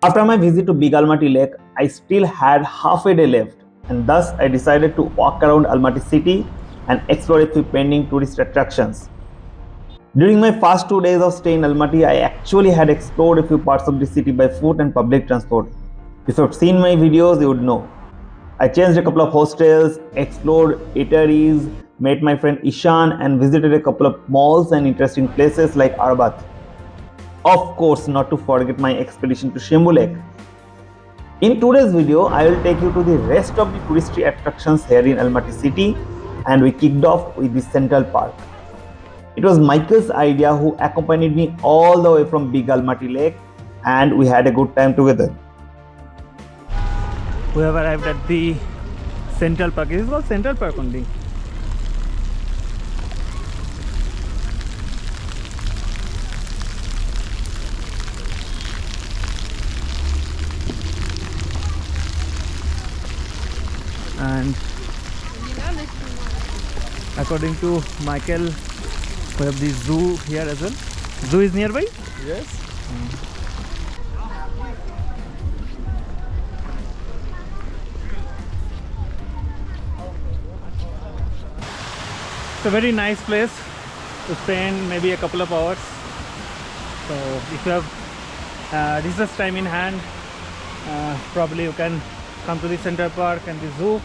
After my visit to Big Almaty Lake, I still had half a day left, and thus I decided to walk around Almaty city and explore a few pending tourist attractions. During my first 2 days of stay in Almaty, I actually had explored a few parts of the city by foot and public transport. If you've seen my videos, you would know. I changed a couple of hostels, explored eateries, met my friend Ishan, and visited a couple of malls and interesting places like Arbat. Of course, not to forget my expedition to Shembu Lake. In today's video, I will take you to the rest of the touristy attractions here in Almaty city, and we kicked off with the Central Park. It was Michael's idea, who accompanied me all the way from Big Almaty Lake, and we had a good time together. We have arrived at the Central Park. This is called Central Park only. And according to Michael, we have the zoo here as well. Zoo is nearby? Yes. It's a very nice place to spend maybe a couple of hours. So if you have recess time in hand, probably you can come to the Central Park and the zoo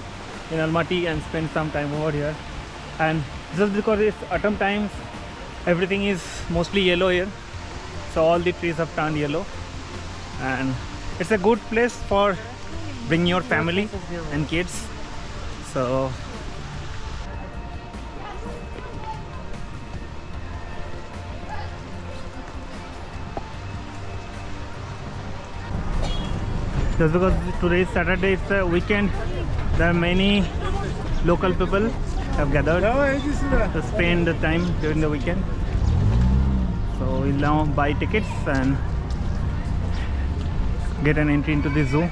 in Almaty and spend some time over here. And just because it's autumn times, everything is mostly yellow here, so all the trees have turned yellow, and it's a good place for bringing your family and kids. So just because today is Saturday, it's a weekend, there are many local people have gathered to spend the time during the weekend. So we'll now buy tickets and get an entry into the zoo.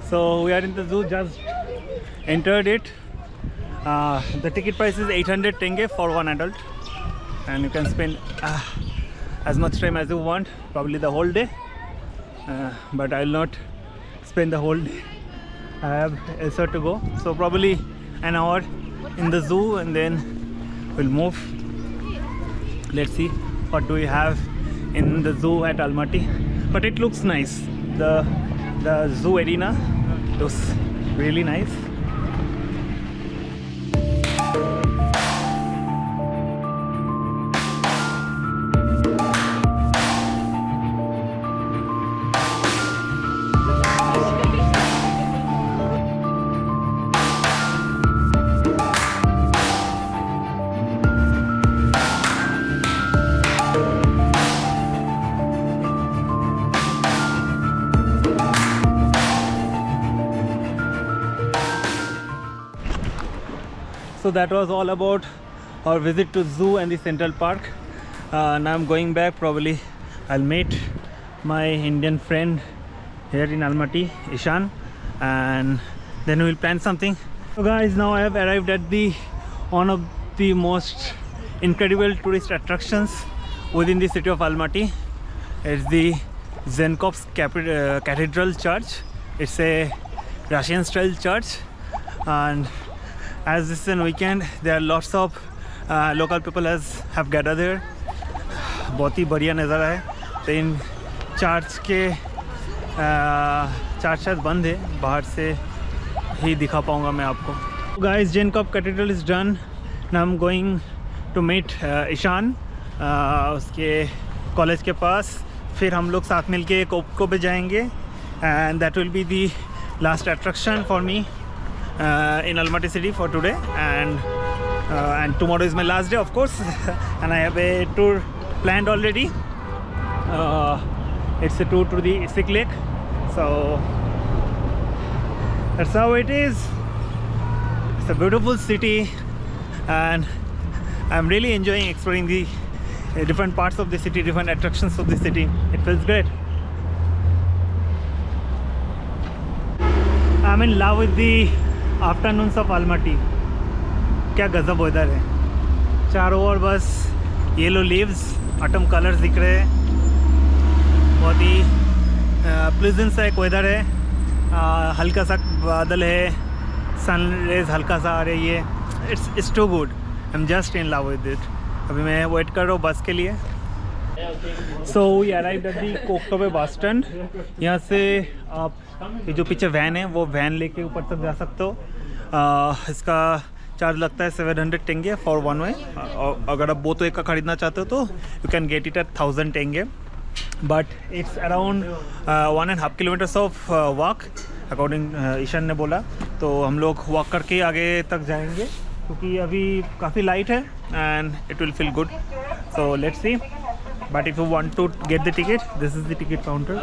So we are in the zoo, just entered it. The ticket price is 800 tenge for one adult, and you can spend as much time as you want, probably the whole day, but I will not spend the whole day. I have elsewhere to go, so probably an hour in the zoo and then we'll move. Let's see what do we have in the zoo at Almaty, but it looks nice. The zoo arena looks really nice. So that was all about our visit to zoo and the Central Park. Now I'm going back. Probably I'll meet my Indian friend here in Almaty, Ishan, and then we'll plan something. So guys, now I have arrived at one of the most incredible tourist attractions within the city of Almaty. It's the Zenkovsk Cathedral Church. It's a Russian style church, and as this is a weekend, there are lots of local people have gathered here. बहुत ही बढ़िया नज़ारा है. तो in church के church शायद बंद है, बाहर से ही दिखा पाऊँगा मैं आपको. Guys, Zenkov Cathedral is done. Now I'm going to meet Ishan उसके कॉलेज के पास. फिर हम लोग साथ मिलके कोपको पे जाएंगे, and that will be the last attraction for me in Almaty city for today, and tomorrow is my last day, of course. And I have a tour planned already. It's a tour to the Issyk Lake, so that's how it is. It's a beautiful city, and I'm really enjoying exploring the different parts of the city, different attractions of the city. It feels great. I'm in love with the afternoons of Almaty. क्या गजब weather है, चारों ओर बस yellow leaves, autumn colours दिख रहे हैं. बहुत ही pleasant सा एक वेदर है, हल्का सा बादल है, सन रेज हल्का सा आ रही है, it's too good, I am just in love with it. अभी मैं वेट कर रहा हूँ बस के लिए। So we arrived at the Koktobe bus stand. यहाँ से आप ये जो पीछे वैन है वो वैन लेके ऊपर तक जा सकते हो। इसका चार्ज लगता है 700 टेंगे फॉर वन वे। अगर आप बोतो एक का ख़रीदना चाहते हो तो you can get it at 1000 tenge, but it's around 1.5 kilometres of walk according Ishan ने बोला। तो हम लोग वॉक करके आगे तक जाएंगे क्योंकि अभी काफ़ी लाइट है and it will feel good. So let's see, but if you want to get the ticket, this is the ticket counter.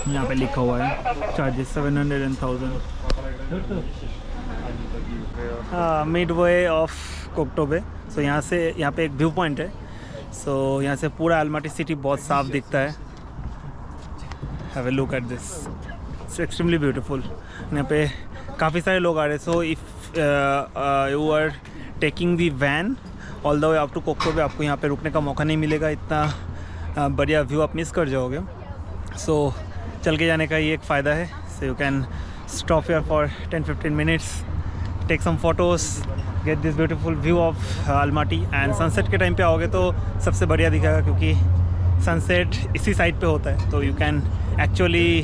यहाँ पे लिखा हुआ है charges 700 and 1000। Mid way of Koktobe. So यहाँ पे एक व्यू पॉइंट है। सो यहाँ से पूरा अलमाटी सिटी बहुत साफ दिखता है। Have a look at this, it's extremely beautiful. यहाँ पे काफ़ी सारे लोग आ रहे हैं। So if you are taking the van all the way up to Koktobe, आपको यहाँ पे रुकने का मौका नहीं मिलेगा, इतना बढ़िया व्यू आप मिस कर जाओगे। सो चल के जाने का ये एक फ़ायदा है। So you can stop here for 10-15 minutes, take some photos, get this beautiful view of Almaty. And sunset के टाइम पे आओगे तो सबसे बढ़िया दिखेगा क्योंकि सनसेट इसी साइड पे होता है। तो you can actually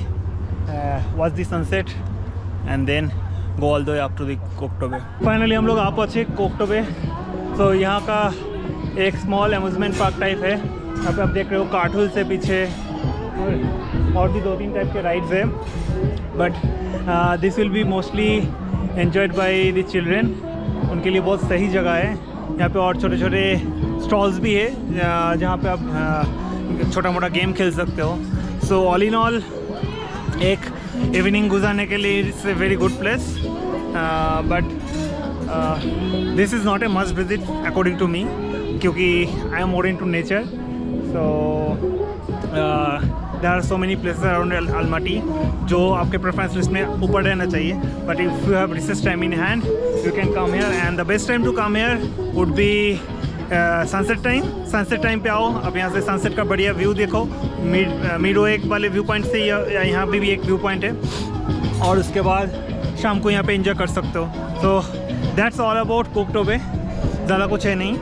watch the sunset and then go all the way up to the Koktobe. Finally हम लोग आ पहुँचे कोकटोबे। तो यहाँ का एक स्मॉल अम्यूज़मेंट पार्क टाइप है। यहाँ पे आप देख रहे हो कार्टूल्स है पीछे और भी 2-3 टाइप के राइड्स है, but this will be mostly enjoyed by the children. उनके लिए बहुत सही जगह है। यहाँ पे और छोटे छोटे स्टॉल्स भी है जहाँ पे आप छोटा मोटा गेम खेल सकते हो। सो ऑल इन ऑल एक इवनिंग गुजारने के लिए it's a very good place, but this is not a must visit according to me क्योंकि I am more into nature. So there are so many places around Almaty जो आपके preference list में ऊपर रहना चाहिए, but if you have recess time in hand you can come here and the best time to come here would be sunset time. Sunset time पे आओ, अब यहाँ से सनसेट का बढ़िया व्यू देखो। मिडो एक वाले व्यू पॉइंट से यहाँ पे भी एक व्यू पॉइंट है और उसके बाद शाम को यहाँ पे एंजॉय कर सकते हो। तो दैट्स ऑल अबाउट कोकटोबे, ज़्यादा कुछ है नहीं।